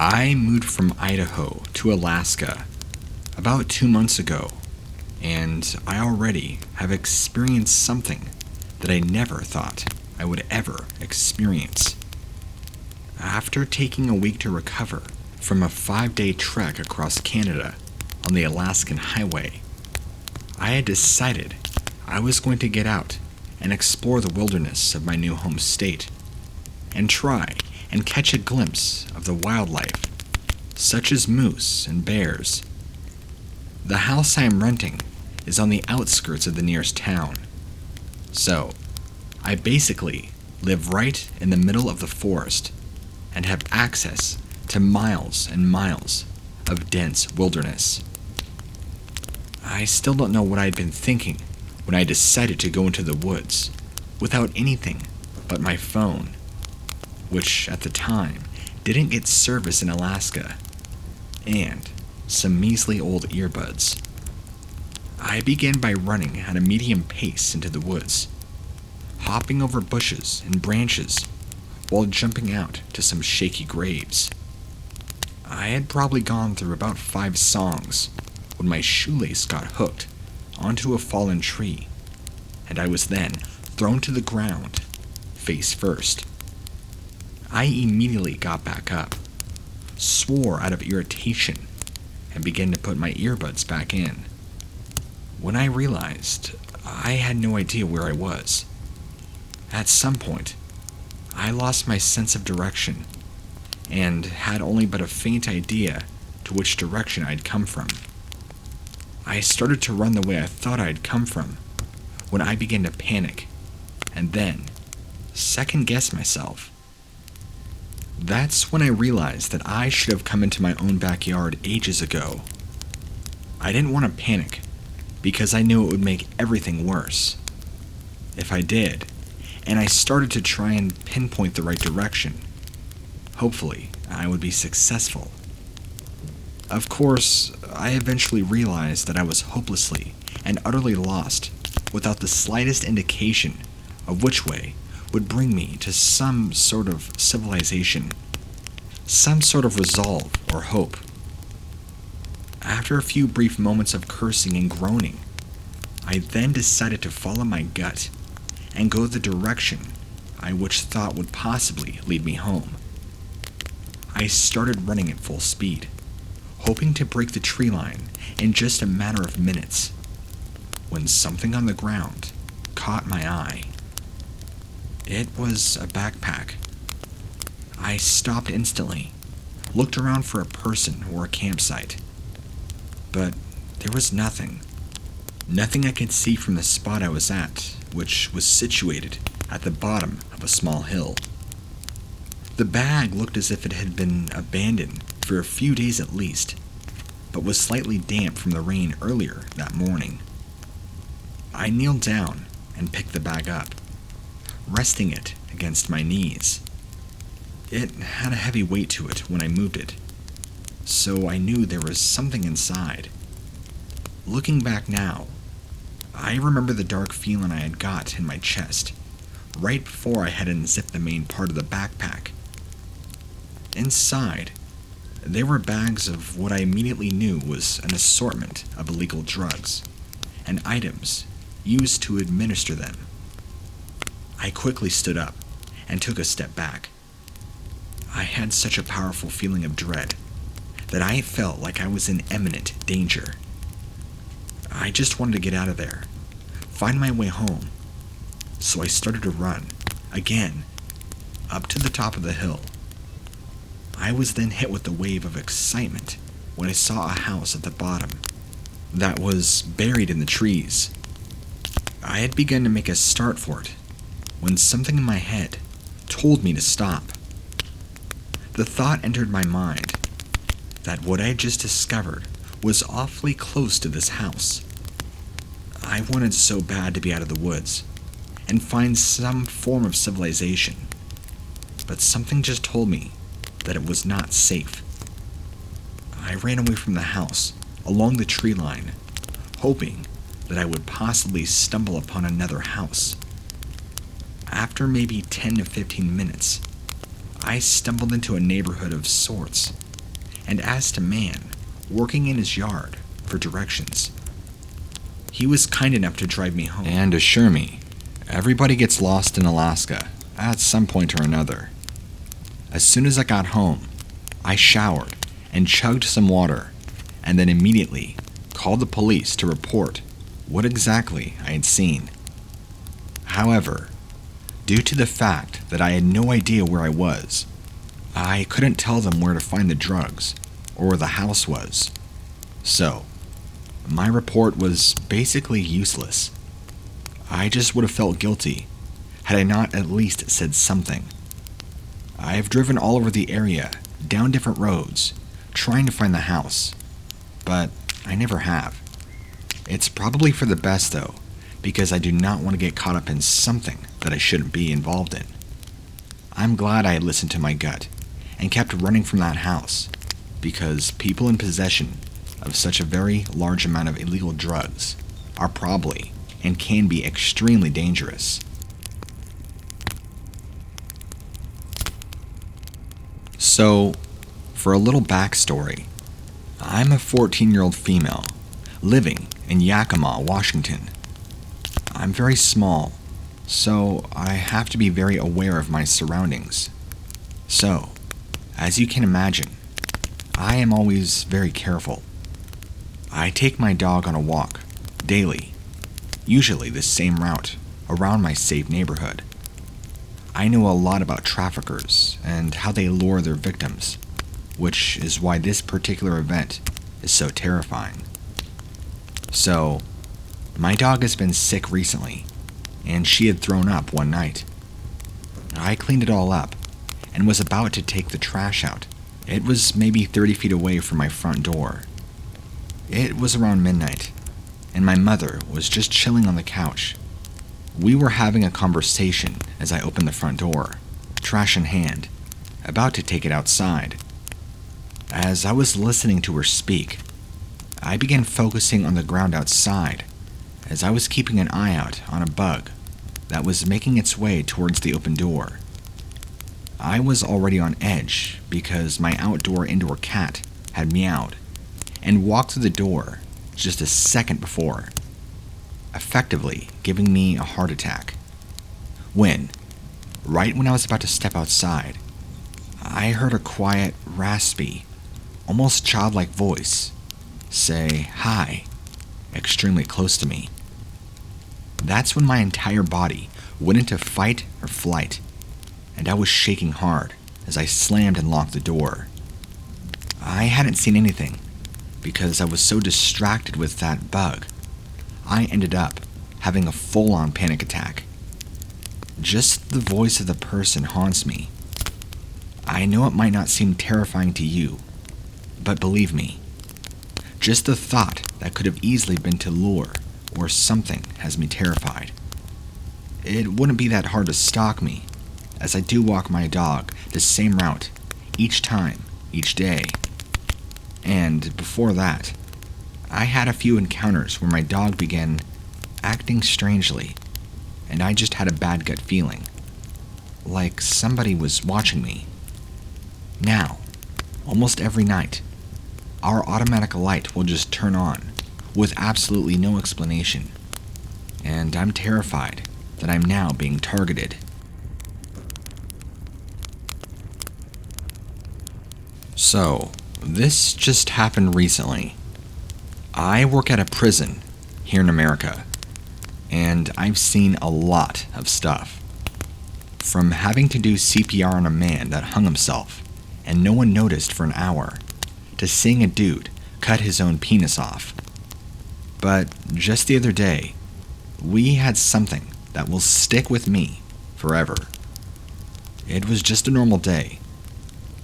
I moved from Idaho to Alaska about 2 months ago, and I already have experienced something that I never thought I would ever experience. After taking a week to recover from a 5-day trek across Canada on the Alaskan highway, I had decided I was going to get out and explore the wilderness of my new home state and try and catch a glimpse of the wildlife, such as moose and bears. The house I am renting is on the outskirts of the nearest town, so I basically live right in the middle of the forest and have access to miles and miles of dense wilderness. I still don't know what I'd been thinking when I decided to go into the woods without anything but my phone, which at the time didn't get service in Alaska, and some measly old earbuds. I began by running at a medium pace into the woods, hopping over bushes and branches while jumping out to some shaky graves. I had probably gone through about 5 songs when my shoelace got hooked onto a fallen tree, and I was then thrown to the ground, face first. I immediately got back up, swore out of irritation, and began to put my earbuds back in, when I realized I had no idea where I was. At some point, I lost my sense of direction and had only but a faint idea to which direction I'd come from. I started to run the way I thought I'd come from when I began to panic and then second-guess myself. That's when I realized that I should have come into my own backyard ages ago. I didn't want to panic because I knew it would make everything worse. If I did, and I started to try and pinpoint the right direction, hopefully I would be successful. Of course, I eventually realized that I was hopelessly and utterly lost without the slightest indication of which way would bring me to some sort of civilization, some sort of resolve or hope. After a few brief moments of cursing and groaning, I then decided to follow my gut and go the direction I which thought would possibly lead me home. I started running at full speed, hoping to break the tree line in just a matter of minutes, when something on the ground caught my eye. It was a backpack. I stopped instantly, looked around for a person or a campsite, but there was nothing. Nothing I could see from the spot I was at, which was situated at the bottom of a small hill. The bag looked as if it had been abandoned for a few days at least, but was slightly damp from the rain earlier that morning. I kneeled down and picked the bag up, resting it against my knees. It had a heavy weight to it when I moved it, so I knew there was something inside. Looking back now, I remember the dark feeling I had got in my chest right before I had unzipped the main part of the backpack. Inside, there were bags of what I immediately knew was an assortment of illegal drugs and items used to administer them. I quickly stood up and took a step back. I had such a powerful feeling of dread that I felt like I was in imminent danger. I just wanted to get out of there, find my way home, so I started to run, again, up to the top of the hill. I was then hit with a wave of excitement when I saw a house at the bottom that was buried in the trees. I had begun to make a start for it when something in my head told me to stop. The thought entered my mind that what I had just discovered was awfully close to this house. I wanted so bad to be out of the woods and find some form of civilization, but something just told me that it was not safe. I ran away from the house along the tree line, hoping that I would possibly stumble upon another house. After maybe 10 to 15 minutes, I stumbled into a neighborhood of sorts and asked a man working in his yard for directions. He was kind enough to drive me home and assure me everybody gets lost in Alaska at some point or another. As soon as I got home, I showered and chugged some water, and then immediately called the police to report what exactly I had seen. However, due to the fact that I had no idea where I was, I couldn't tell them where to find the drugs or where the house was. So, my report was basically useless. I just would have felt guilty had I not at least said something. I have driven all over the area, down different roads, trying to find the house, but I never have. It's probably for the best though, because I do not want to get caught up in something that I shouldn't be involved in. I'm glad I had listened to my gut and kept running from that house, because people in possession of such a very large amount of illegal drugs are probably and can be extremely dangerous. So, for a little backstory, I'm a 14-year-old female living in Yakima, Washington. I'm very small, so I have to be very aware of my surroundings. So, as you can imagine, I am always very careful. I take my dog on a walk daily, usually the same route around my safe neighborhood. I know a lot about traffickers and how they lure their victims, which is why this particular event is so terrifying. So, my dog has been sick recently, and she had thrown up one night. I cleaned it all up and was about to take the trash out. It was maybe 30 feet away from my front door. It was around midnight, and my mother was just chilling on the couch. We were having a conversation as I opened the front door, trash in hand, about to take it outside. As I was listening to her speak, I began focusing on the ground outside as I was keeping an eye out on a bug that was making its way towards the open door. I was already on edge because my outdoor-indoor cat had meowed and walked through the door just a second before, effectively giving me a heart attack. Right when I was about to step outside, I heard a quiet, raspy, almost childlike voice say, "Hi," extremely close to me. That's when my entire body went into fight or flight, and I was shaking hard as I slammed and locked the door. I hadn't seen anything because I was so distracted with that bug. I ended up having a full-on panic attack. Just the voice of the person haunts me. I know it might not seem terrifying to you, but believe me, just the thought that could have easily been to lure or something has me terrified. It wouldn't be that hard to stalk me, as I do walk my dog the same route each time, each day. And before that, I had a few encounters where my dog began acting strangely, and I just had a bad gut feeling, like somebody was watching me. Now, almost every night, our automatic light will just turn on with absolutely no explanation, and I'm terrified that I'm now being targeted. So, this just happened recently. I work at a prison here in America, and I've seen a lot of stuff. From having to do CPR on a man that hung himself and no one noticed for an hour, to seeing a dude cut his own penis off. But just the other day, we had something that will stick with me forever. It was just a normal day.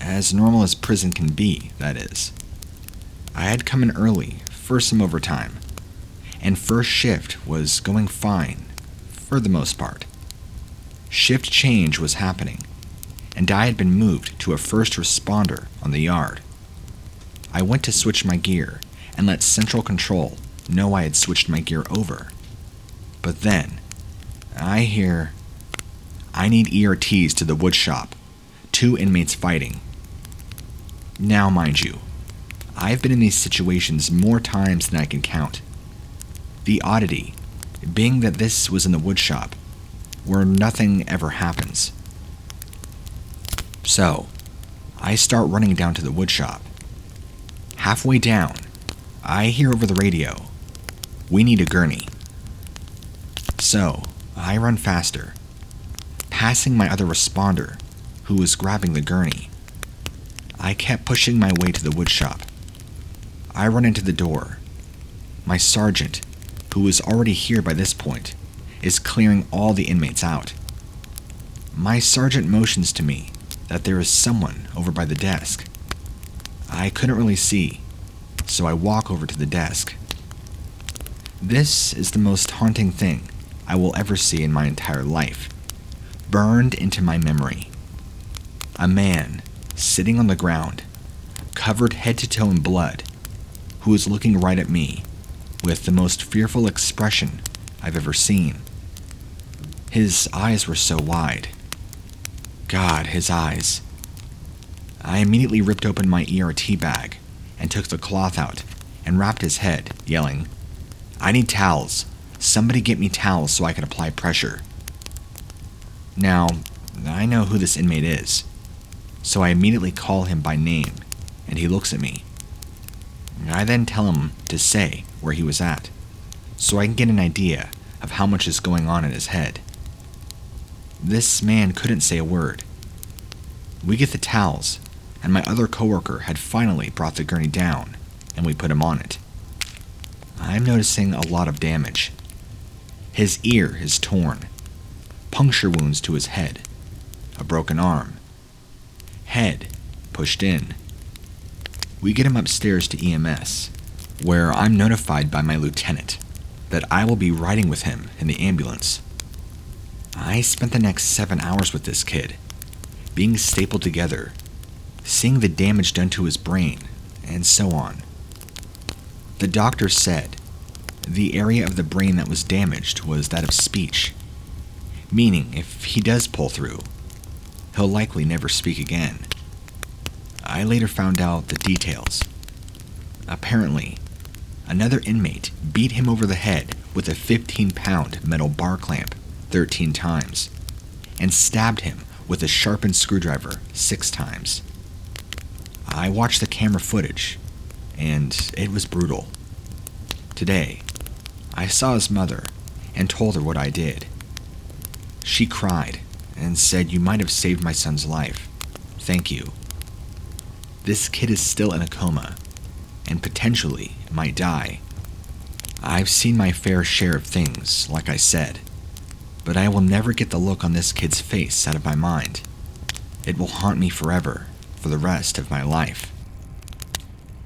As normal as prison can be, that is. I had come in early for some overtime, and first shift was going fine, for the most part. Shift change was happening, and I had been moved to a first responder on the yard. I went to switch my gear and let Central Control know I had switched my gear over. But then, I hear, "I need ERTs to the wood shop. 2 inmates fighting." Now, mind you, I've been in these situations more times than I can count. The oddity being that this was in the woodshop, where nothing ever happens. So, I start running down to the woodshop. Halfway down, I hear over the radio, "We need a gurney." So, I run faster, passing my other responder, who was grabbing the gurney. I kept pushing my way to the woodshop. I run into the door. My sergeant, who was already here by this point, is clearing all the inmates out. My sergeant motions to me that there is someone over by the desk. I couldn't really see, so I walk over to the desk. This is the most haunting thing I will ever see in my entire life, burned into my memory. A man sitting on the ground, covered head to toe in blood, who is looking right at me with the most fearful expression I've ever seen. His eyes were so wide. God, his eyes. I immediately ripped open my ERT bag and took the cloth out and wrapped his head, yelling, "I need towels. Somebody get me towels so I can apply pressure." Now, I know who this inmate is, so I immediately call him by name, and he looks at me. I then tell him to say where he was at, so I can get an idea of how much is going on in his head. This man couldn't say a word. We get the towels, and my other coworker had finally brought the gurney down, and we put him on it. I'm noticing a lot of damage. His ear is torn, puncture wounds to his head, a broken arm, head pushed in. We get him upstairs to EMS, where I'm notified by my lieutenant that I will be riding with him in the ambulance. I spent the next 7 hours with this kid, being stapled together, seeing the damage done to his brain, and so on. The doctor said the area of the brain that was damaged was that of speech, meaning if he does pull through, he'll likely never speak again. I later found out the details. Apparently, another inmate beat him over the head with a 15-pound metal bar clamp 13 times, and stabbed him with a sharpened screwdriver 6 times. I watched the camera footage, and it was brutal. Today, I saw his mother and told her what I did. She cried and said, "You might have saved my son's life. Thank you." This kid is still in a coma, and potentially might die. I've seen my fair share of things, like I said, but I will never get the look on this kid's face out of my mind. It will haunt me forever, for the rest of my life.